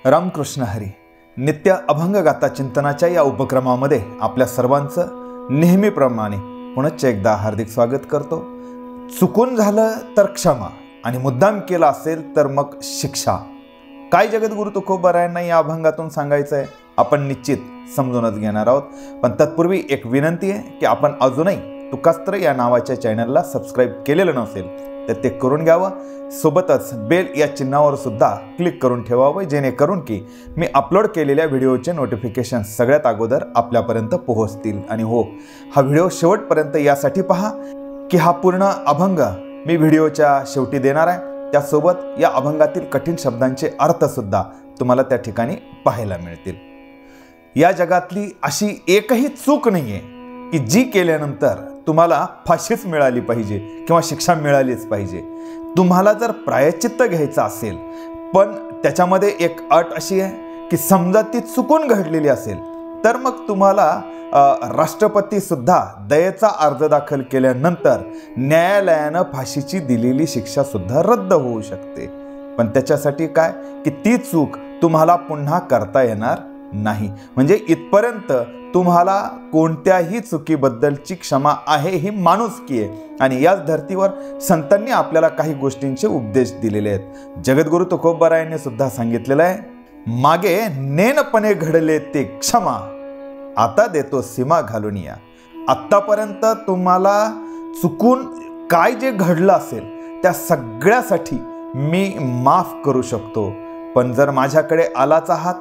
रामकृष्ण हरी. नित्य अभंग गाथा चिंतनाच्या या उपक्रमामध्ये आपल्या सर्वांचं नेहमीप्रमाणे पुनश्च एकदा हार्दिक स्वागत करतो. चुकून झालं तर क्षमा आणि मुद्दाम केला असेल तर मग शिक्षा. काय जगद्गुरु तुकोबारायांना या अभंगातून सांगायचं आहे आपण निश्चित समजूनच घेणार आहोत. पण तत्पूर्वी एक विनंती आहे की आपण अजूनही तुकास्त्र या नावाच्या चॅनलला सबस्क्राईब केलेलं नसेल तर ते करून घ्यावं. सोबतच बेल या चिन्हावर सुद्धा क्लिक करून ठेवावं, जेणेकरून की मी अपलोड केलेल्या व्हिडिओचे नोटिफिकेशन सगळ्यात अगोदर आपल्यापर्यंत पोहोचतील. आणि हो, हा व्हिडिओ शेवटपर्यंत यासाठी पहा की हा पूर्ण अभंग मी व्हिडिओच्या शेवटी देणार आहे. त्यासोबत या अभंगातील कठीण शब्दांचे अर्थ सुद्धा तुम्हाला त्या ठिकाणी पाहायला मिळतील. या जगातली अशी एकही चूक नाहीये की जी केल्यानंतर तुम्हाला फाशीच मिळाली पाहिजे किंवा शिक्षा मिळालीच पाहिजे. तुम्हाला जर प्रायश्चित्त घ्यायचं असेल, पण त्याच्यामध्ये एक अट अशी आहे की समजा ती चुकून घडलेली असेल तर मग तुम्हाला राष्ट्रपती सुद्धा दयेचा अर्ज दाखल केल्यानंतर न्यायालयानं फाशीची दिलेली शिक्षा सुद्धा रद्द होऊ शकते. पण त्याच्यासाठी काय की ती चूक तुम्हाला पुन्हा करता येणार नाही. म्हणजे इथपर्यंत तुम्हाला कोणत्याही चुकीबद्दलची क्षमा आहे ही माणुसकी आहे. आणि याच धर्तीवर संतांनी आपल्याला काही गोष्टींचे उपदेश दिलेले आहेत. जगद्गुरु तुकोबारायांनी सुद्धा सांगितलेलं आहे, मागे नेनपणे घडले ते क्षमा, आता देतो सीमा घालून या. आत्तापर्यंत तुम्हाला चुकून काय जे घडलं असेल त्या सगळ्यासाठी मी माफ करू शकतो. पण जर माझ्याकडे आलाच आहात,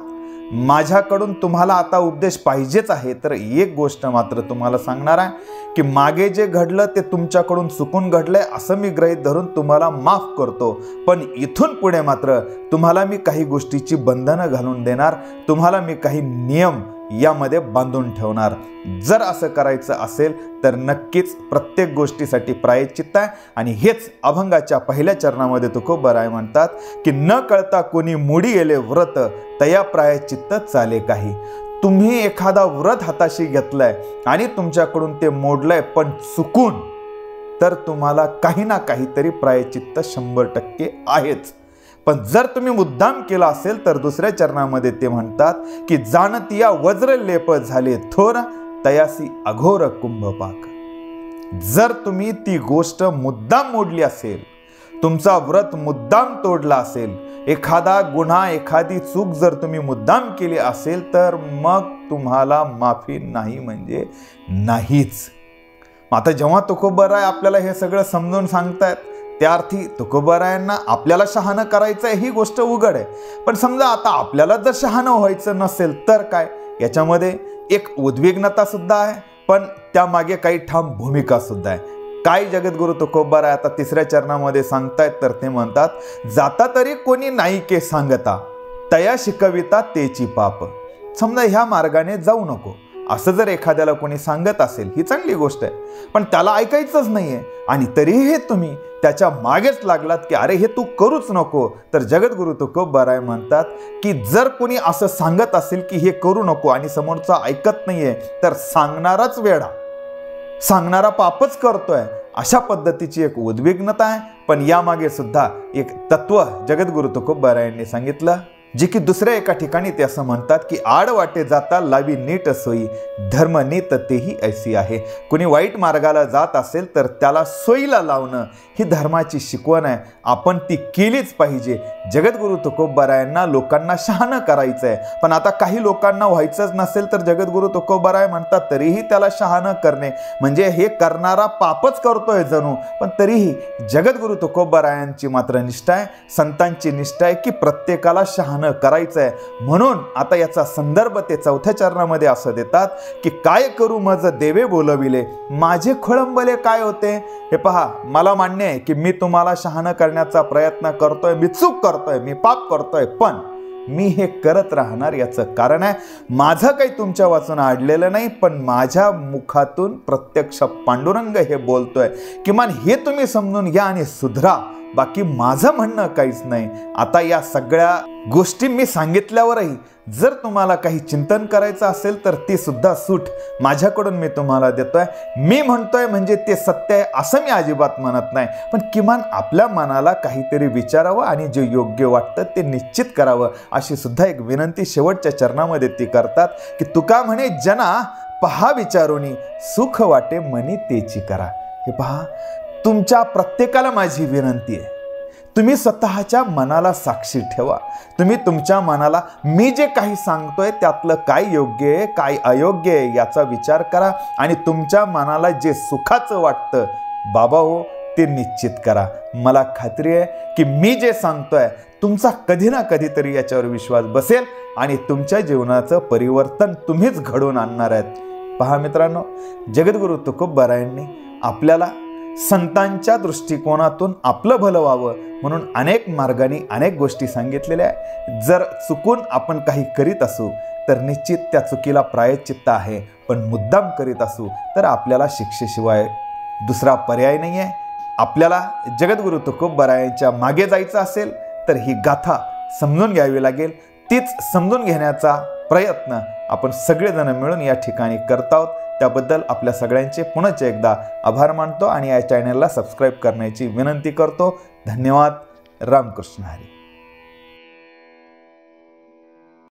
माझ्याकडून तुम्हाला आता उपदेश पाहिजेच आहे, तर एक गोष्ट मात्र तुम्हाला सांगणार आहे की मागे जे घडलं ते तुमच्याकडून चुकून घडलंय असं मी गृहीत धरून तुम्हाला माफ करतो. पण इथून पुढे मात्र तुम्हाला मी काही गोष्टीची बंधनं घालून देणार, तुम्हाला मी काही नियम यामध्ये बांधून ठेवणार. जर असं करायचं असेल तर नक्कीच प्रत्येक गोष्टीसाठी प्रायश्चित्त आहे. आणि हेच अभंगाच्या पहिल्या चरणामध्ये तुकोबाराय म्हणतात की न कळता कोणी मोडी गेले व्रत, तया प्रायश्चित्त चाले काही. तुम्ही एखादा व्रत हाताशी घेतलाय आणि तुमच्याकडून ते मोडलंय पण चुकून, तर तुम्हाला काही ना काहीतरी प्रायश्चित्त 100% आहेच. पण जर तुम्ही मुद्दाम केला असेल तर दुसऱ्या चरणामध्ये ते म्हणतात की जाणतिया वज्र लेप झाले थोर, तयासी अघोर कुंभपाक. जर तुम्ही ती गोष्ट मुद्दाम मोडली असेल, तुमचा व्रत मुद्दाम तोडला असेल, एखादा गुन्हा एखादी चूक जर तुम्ही मुद्दाम केली असेल तर मग तुम्हाला माफी नाही म्हणजे नाहीच. आता जेव्हा तुकोबाराय आपल्याला हे सगळं समजून सांगतायत त्या अर्थी तुकोबारायांना आपल्याला शहाणं करायचं ही गोष्ट उघड आहे. पण समजा आता आपल्याला जर शहाणं व्हायचं नसेल तर काय, याच्यामध्ये एक उद्विग्नता सुद्धा आहे, पण त्यामागे काही ठाम भूमिका सुद्धा आहे. काय जगद्गुरु तुकोबाराय आता तिसऱ्या चरणामध्ये सांगतायत तर ते म्हणतात, जाता तरी कोणी नाही के सांगता, तया शिकविता तेची पाप. समजा ह्या मार्गाने जाऊ नको असं जर एखाद्याला कोणी सांगत असेल ही चांगली गोष्ट आहे, पण त्याला ऐकायचंच नाहीये आणि तरीही तुम्ही त्याच्या मागेच लागलात की अरे हे तू करूच नको, तर जगद्गुरु तुकोबाराय म्हणतात की जर कोणी असं सांगत असेल की हे करू नको आणि समोरचा ऐकत नाहीये तर सांगणाराच वेडा, सांगणारा पापच करतोय, अशा पद्धतीची एक उद्विग्नता आहे. पण यामागे सुद्धा एक तत्व जगद्गुरु तुकोबारायांनी सांगितलं, जे की दुसऱ्या एका ठिकाणी ते असं म्हणतात की आड वाटे जाता लावी नीट सोयी, धर्म नीत तेही ऐसी आहे. कुणी वाईट मार्गाला जात असेल तर त्याला सोयीला लावणं ही धर्माची शिकवण आहे, आपण ती केलीच पाहिजे. जगद्गुरु तुकोबारायांना लोकांना शहाणं करायचं आहे, पण आता काही लोकांना व्हायचंच नसेल तर जगद्गुरु तुकोबाराय म्हणतात तरीही त्याला शहाणं करणे म्हणजे हे करणारा पापच करतोय जणू. पण तरीही जगद्गुरु तुकोबारायांची मात्र निष्ठा आहे, संतांची निष्ठा आहे की प्रत्येकाला शहाणं करायचं आहे. म्हणून आता याचा संदर्भ ते चौथ्या चरणामध्ये असं देतात की काय करू मज देवे बोलविले, माझे खोळंबले काय होते. हे पहा, मला मान्य आहे की मी तुम्हाला शहाणं करण्याचा प्रयत्न करतोय, मी चूक करतोय, मी पाप करतोय, पण मी हे करत राहणार. याचं कारण आहे माझं काही तुमच्या वाचून अडलेलं नाही, पण माझ्या मुखातून प्रत्यक्ष पांडुरंग हे बोलतोय. किमान हे तुम्ही समजून घ्या आणि सुधरा. बाकी माझं म्हणणं काहीच नाही. आता या सगळ्या गोष्टी मी सांगितल्यावरही जर तुम्हाला काही चिंतन करायचं असेल तर ती सुद्धा सूट माझ्याकडून मी तुम्हाला देतोय. मी म्हणतोय म्हणजे ते सत्य आहे असं मी अजिबात म्हणत नाही, पण किमान आपल्या मनाला काहीतरी विचारावं आणि जे योग्य वाटतं ते निश्चित करावं अशी सुद्धा एक विनंती शेवटच्या चरणामध्ये ती करतात की तुका म्हणे जना पहा विचारुनी सुख वाटे मनी तेची करा. हे पहा, तुमच्या प्रत्येकाला माझी विनंती आहे, तुम्ही स्वतःच्या मनाला साक्षी ठेवा. तुम्ही तुमच्या मनाला मी जे काही सांगतोय त्यातलं काय योग्य आहे काय अयोग्य आहे याचा विचार करा आणि तुमच्या मनाला जे सुखाचं वाटतं बाबा हो ते निश्चित करा. मला खात्री आहे की मी जे सांगतोय तुमचा कधी ना कधीतरी याच्यावर विश्वास बसेल आणि तुमच्या जीवनाचं परिवर्तन तुम्हीच घडवून आणणार आहेत. पहा मित्रांनो, जगद्गुरु तुकोबारायांनी आपल्याला संतांच्या दृष्टिकोनातून आपलं भलं व्हावं म्हणून अनेक मार्गांनी अनेक गोष्टी सांगितलेल्या आहे. जर चुकून आपण काही करीत असू तर निश्चित त्या चुकीला प्रायश्चित्त आहे, पण मुद्दाम करीत असू तर आपल्याला शिक्षेशिवाय दुसरा पर्याय नाही आहे. आपल्याला जगद्गुरु तुकोबारायांच्या मागे जायचं असेल तर ही गाथा समजून घ्यावी लागेल. तीच समजून घेण्याचा प्रयत्न आपण सगळेजण मिळून या ठिकाणी करत आहोत. त्याबद्दल आपल्या सगळ्यांचे पुनश्च एकदा आभार मानतो आणि या चॅनलला सबस्क्राईब करण्याची विनंती करतो. धन्यवाद. रामकृष्ण हरी.